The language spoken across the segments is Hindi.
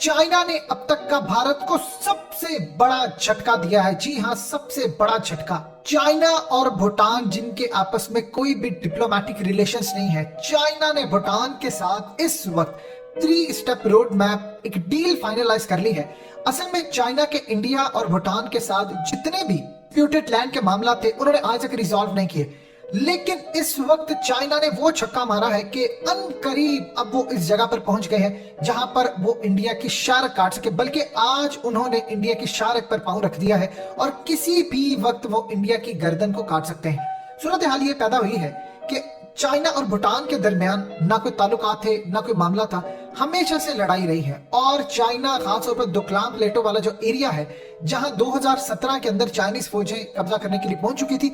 चाइना ने अब तक का भारत को सबसे बड़ा झटका दिया है। जी हां, सबसे बड़ा झटका। चाइना और भूटान, जिनके आपस में कोई भी डिप्लोमेटिक रिलेशंस नहीं है, चाइना ने भूटान के साथ इस वक्त 3 स्टेप रोड मैप, एक डील फाइनलाइज कर ली है। असल में चाइना के इंडिया और भूटान के साथ जितने भी डिस्प्यूटेड लैंड के मामला थे, उन्होंने आज तक रिजॉल्व नहीं किए। लेकिन इस वक्त चाइना ने वो छक्का मारा है कि अनकरीब अब वो इस जगह पर पहुंच गए हैं जहां पर वो इंडिया की शारक काट सके। बल्कि आज उन्होंने इंडिया की शारक पर पांव रख दिया है और किसी भी वक्त वो इंडिया की गर्दन को काट सकते हैं। सूरत हाल ये पैदा हुई है कि चाइना और भूटान के दरमियान ना कोई ताल्लुकात थे, ना कोई मामला था, हमेशा से लड़ाई रही है। और चाइना खासतौर पर डोकलाम प्लेटो वाला जो एरिया है, जहां 2017 के अंदर चाइनीज फौजें कब्जा करने के लिए पहुंच चुकी थी,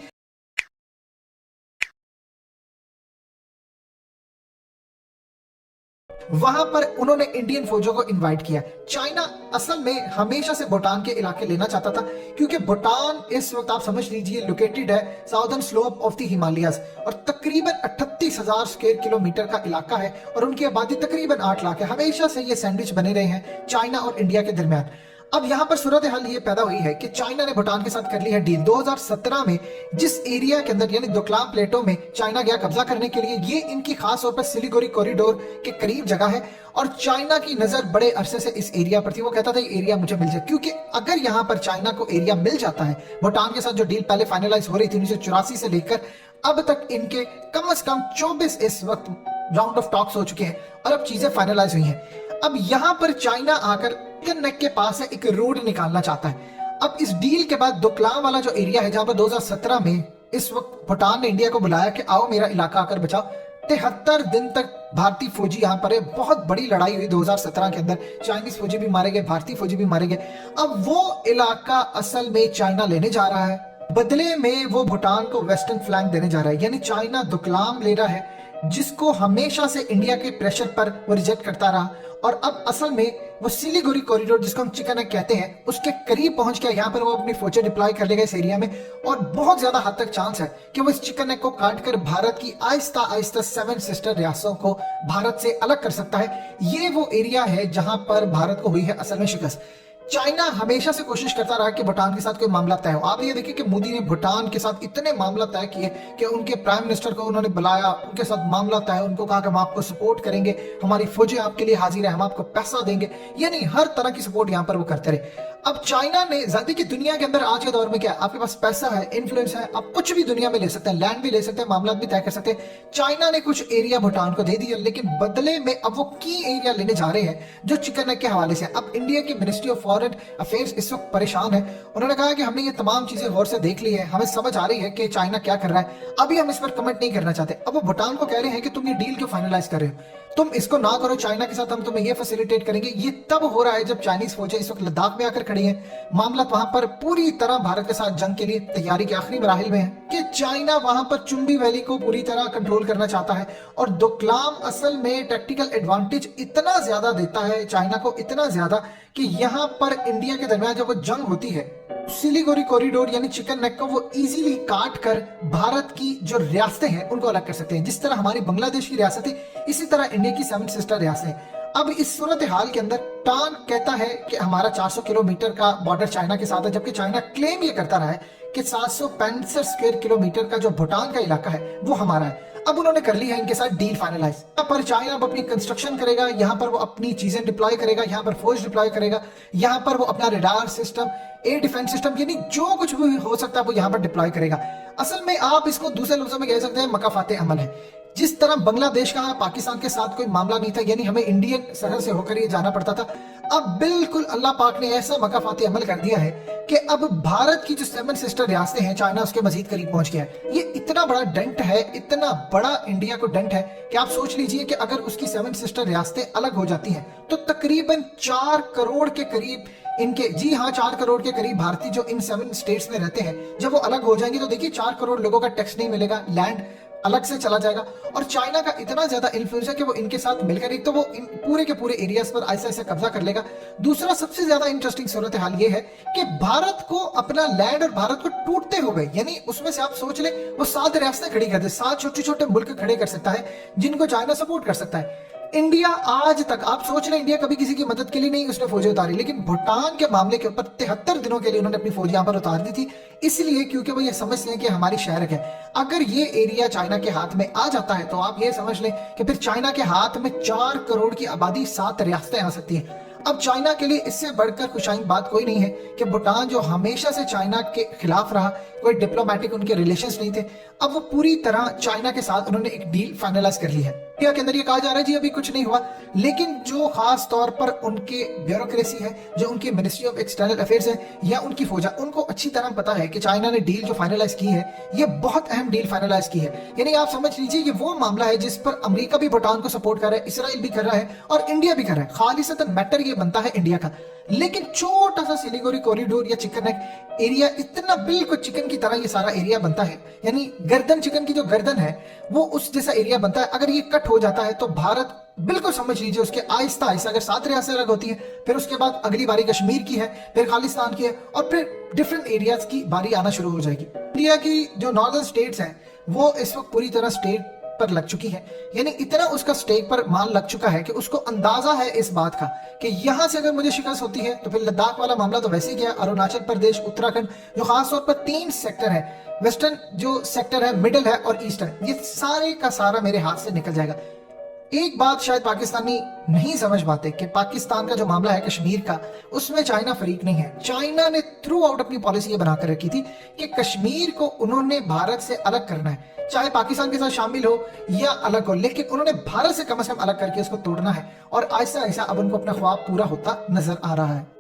वहां पर उन्होंने इंडियन फौजों को इनवाइट किया। चाइना असल में हमेशा से भूटान के इलाके लेना चाहता था, क्योंकि भूटान इस वक्त आप समझ लीजिए लोकेटेड है southern slope of the Himalayas और तकरीबन 38,000 स्क्वायर किलोमीटर का इलाका है और उनकी आबादी तकरीबन 8 लाख है। हमेशा से ये सैंडविच बने रहे हैं चाइना और इंडिया के दरमियान। अब यहां पर सूरत हाल ये पैदा हुई है कि चाइना ने भूटान के साथ कर ली है डील। 2017 में जिस एरिया के अंदर यानी डोकलाम प्लेटो में चाइना गया कब्जा करने के लिए, ये इनकी खास तौर पर सिलीगुड़ी कॉरिडोर के करीब जगह है और चाइना की नजर बड़े अरसे से इस एरिया पर थी। वो कहता था ये एरिया मुझे मिल जाए, क्योंकि अगर यहां पर चाइना को एरिया मिल जाता है, भूटान के साथ जो डील पहले फाइनलाइज हो रही थी 1984 से लेकर अब तक, इनके कम से कम 24 इस वक्त राउंड ऑफ टॉक्स हो चुके हैं और अब चीजें फाइनलाइज हुई हैं। अब यहां पर चाइना आकर चिकन नेक के पास है एक रोड निकालना चाहता है। अब इस डील के बाद डोकलाम वाला जो एरिया है, जहां पर 2017 में इस वक्त भूटान ने इंडिया को बुलाया कि आओ मेरा इलाका आकर बचाओ, 73 दिन तक भारतीय फौजी यहां पर है। बहुत बड़ी लड़ाई हुई 2017 के अंदर, चाइनीज फौजी भी मारे गए, भारतीय फौजी भी मारे गए। अब वो इलाका असल में चाइना लेने जा रहा है, बदले में वो भूटान को वेस्टर्न फ्लैंक देने जा रहा है। यानी चाइना डोकलाम ले रहा है, जिसको हमेशा से इंडिया के प्रेशर पर वो रिजेक्ट करता रहा और अब असल में वो सिलीगुड़ी कॉरिडोर, जिसको हम चिकन नेक कहते हैं, उसके करीब पहुंच गया। यहाँ पर वो अपनी फौजें डिप्लॉय कर लेगा इस एरिया में और बहुत ज्यादा हद तक चांस है कि वो इस चिकन नेक को काट कर भारत की आहिस्ता आहिस्ता 7 सिस्टर रियासतों को भारत से अलग कर सकता है। ये वो एरिया है जहां पर भारत को हुई है असल में शिकस्त। चाइना हमेशा से कोशिश करता रहा कि भूटान के साथ कोई मामला तय हो। आप ये देखिए कि मोदी ने भूटान के साथ इतने मामला तय किए कि उनके प्राइम मिनिस्टर को उन्होंने बुलाया, उनके साथ मामला तय, उनको कहा कि हम आपको सपोर्ट करेंगे, हमारी फौजें आपके लिए हाजिर है, हम आपको पैसा देंगे, यानी हर तरह की सपोर्ट यहां पर वो करते रहे। अब चाइना ने ज्यादा की दुनिया के अंदर आज के दौर में क्या है, आपके पास पैसा है, इन्फ्लुएंस है, आप कुछ भी दुनिया में ले सकते हैं, लैंड भी ले सकते हैं, मामला भी तय कर सकते हैं। चाइना ने कुछ एरिया भूटान को दे दिया, लेकिन बदले में अब वो की एरिया लेने जा रहे हैं जो चिकन नेक के हवाले से। अब इंडिया की मिनिस्ट्री ऑफ फॉरेन अफेयर्स इस वक्त परेशान है। उन्होंने कहा कि हमने ये तमाम चीजें गौर से देख ली है, हमें समझ आ रही है कि चाइना क्या कर रहा है, अभी हम इस पर कमेंट नहीं करना चाहते। अब वो भूटान को कह रहे हैं कि तुम ये डील क्यों फाइनलाइज कर रहे हो, तुम इसको ना करो चाइना के साथ, हम तुम्हें ये फैसिलिटेट करेंगे। ये तब हो रहा है जब चाइनीज फौजें इस वक्त लद्दाख में आकर खड़ी हैं, मामला वहां पर पूरी तरह भारत के साथ जंग के लिए तैयारी के आखिरी मराहिल में है कि चाइना वहां पर चुंबी वैली को पूरी तरह कंट्रोल करना चाहता है और डोकलाम असल में टैक्टिकल एडवांटेज इतना ज्यादा देता है चाइना को, इतना ज्यादा कि यहां पर इंडिया के दरमियान जब वो जंग होती है, सिलीगुड़ी कॉरिडोर यानी चिकन नेक को वो इजीली काट कर भारत की जो रियासतें हैं उनको अलग कर सकते हैं। जिस तरह हमारी बांग्लादेश की रियासत है, इसी तरह इंडिया की 7 सिस्टर रियासतें। अब इस सूरत हाल के अंदर टान कहता है कि हमारा 400 किलोमीटर का बॉर्डर चाइना के साथ है, जबकि चाइना क्लेम ये करता रहा है कि 765 स्क्वायर किलोमीटर का जो भूटान का इलाका है वो हमारा है। अब उन्होंने कर ली है इनके साथ डील फाइनलाइज। यहाँ पर चाइना अब अपनी कंस्ट्रक्शन करेगा, यहाँ पर वो अपनी चीजें डिप्लॉय करेगा, यहाँ पर फौज डिप्लॉय करेगा, यहाँ पर वो अपना radar system, air defence system, यानी जो कुछ भी हो सकता है वो यहाँ पर डिप्लॉय करेगा। असल में आप इसको दूसरे लफ्जों में कह सकते हैं मकाफाते अमल है। जिस तरह बांग्लादेश का पाकिस्तान के साथ कोई मामला नहीं था, यानी हमें इंडियन सरहद से होकर ये जाना पड़ता था, अब बिल्कुल अल्लाह पाक ने ऐसा मकाफाती अमल कर दिया है कि अब भारत की जो 7 सिस्टर रियासतें हैं, चाइना उसके मजीद करीब पहुंच गया है। ये इतना बड़ा डेंट है, इतना बड़ा इंडिया को डेंट है कि आप सोच लीजिए कि अगर उसकी 7 सिस्टर रियासतें अलग हो जाती हैं तो तकरीबन 4 करोड़ के करीब इनके, जी हाँ 4 करोड़ के करीब भारतीय जो इन 7 स्टेट्स में रहते हैं, जब वो अलग हो जाएंगे तो देखिए 4 करोड़ लोगों का टैक्स नहीं मिलेगा, लैंड अलग से चला जाएगा और चाइना का इतना ज्यादा इन्फ्लुएंस है कि वो इनके साथ मिलकर एक तो वो इन पूरे के पूरे एरियाज पर ऐसा ऐसा कब्जा कर लेगा। दूसरा सबसे ज्यादा इंटरेस्टिंग सूरत हाल ये है कि भारत को अपना लैंड और भारत को टूटते हुए, यानी उसमें से आप सोच ले वो 7 रियासतें खड़ी कर दे, 7 छोटे छोटे मुल्क खड़े कर सकता है जिनको चाइना सपोर्ट कर सकता है। इंडिया आज तक, आप सोच रहे हैं इंडिया कभी किसी की मदद के लिए नहीं उसने फौजें उतारी, लेकिन भूटान के मामले के ऊपर 73 दिनों के लिए उन्होंने अपनी फौज यहाँ पर उतार दी थी, इसलिए क्योंकि वो ये समझते हैं कि हमारी शहर है। अगर ये एरिया चाइना के हाथ में आ जाता है तो आप ये समझ लें कि फिर चाइना के हाथ में 4 करोड़ की आबादी, 7 रियासतें आ सकती हैं। अब चाइना के लिए इससे बढ़कर खुशाइन बात कोई नहीं है कि भूटान जो हमेशा से चाइना के खिलाफ रहा, कोई डिप्लोमेटिक उनके रिलेशंस नहीं थे, अब वो पूरी तरह चाइना के साथ उन्होंने एक डील फाइनलाइज कर ली है। इंडिया के अंदर ये कहा जा रहा है जी अभी कुछ नहीं हुआ, लेकिन जो खास तौर पर उनके ब्यूरोक्रेसी है, जो उनकी मिनिस्ट्री ऑफ एक्सटर्नल अफेयर्स है या उनकी फौजा, उनको अच्छी तरह पता है कि चाइना ने डील जो फाइनलाइज की है ये बहुत अहम डील फाइनलाइज की है। यानी आप समझ लीजिए ये वो मामला है जिस पर अमेरिका भी भूटान को सपोर्ट कर रहा है, इसराइल भी कर रहा है और इंडिया भी कर रहा है। खालिसतन मैटर ये बनता है इंडिया का, लेकिन छोटा सा सिलीगुड़ी कॉरिडोर या चिकन नेक एरिया, इतना बिल्कुल चिकन की तरह ये सारा एरिया बनता है, यानी गर्दन, चिकन की जो गर्दन है वो उस जैसा एरिया बनता है। अगर ये कट हो जाता है तो भारत बिल्कुल समझ लीजिए उसके आहिस्ता आहिस्ता, अगर 7 रियासतें अलग होती है फिर उसके बाद अगली बारी कश्मीर की है, फिर खालिस्तान की है और फिर डिफरेंट एरियाज की बारी आना शुरू हो जाएगी। इंडिया की जो नॉर्दर्न स्टेट्स हैं वो इस वक्त पूरी तरह स्टेट पर लग चुकी है, यानी इतना उसका स्टेक पर माल लग चुका है कि उसको अंदाजा है इस बात का कि यहां से अगर मुझे शिकस्त होती है तो फिर लद्दाख वाला मामला तो वैसे ही गया, अरुणाचल प्रदेश, उत्तराखंड, जो खासतौर पर 3 सेक्टर है, वेस्टर्न जो सेक्टर है, मिडिल है और ईस्टर्न, ये सारे का सारा मेरे हाथ से निकल जाएगा। एक बात शायद पाकिस्तानी नहीं समझ पाते कि पाकिस्तान का जो मामला है कश्मीर का, उसमें चाइना फरीक नहीं है। चाइना ने थ्रू आउट अपनी पॉलिसी ये बनाकर रखी थी कि कश्मीर को उन्होंने भारत से अलग करना है, चाहे पाकिस्तान के साथ शामिल हो या अलग हो, लेकिन उन्होंने भारत से कम अलग करके उसको तोड़ना है। और ऐसा ऐसा अब उनको अपना ख्वाब पूरा होता नजर आ रहा है।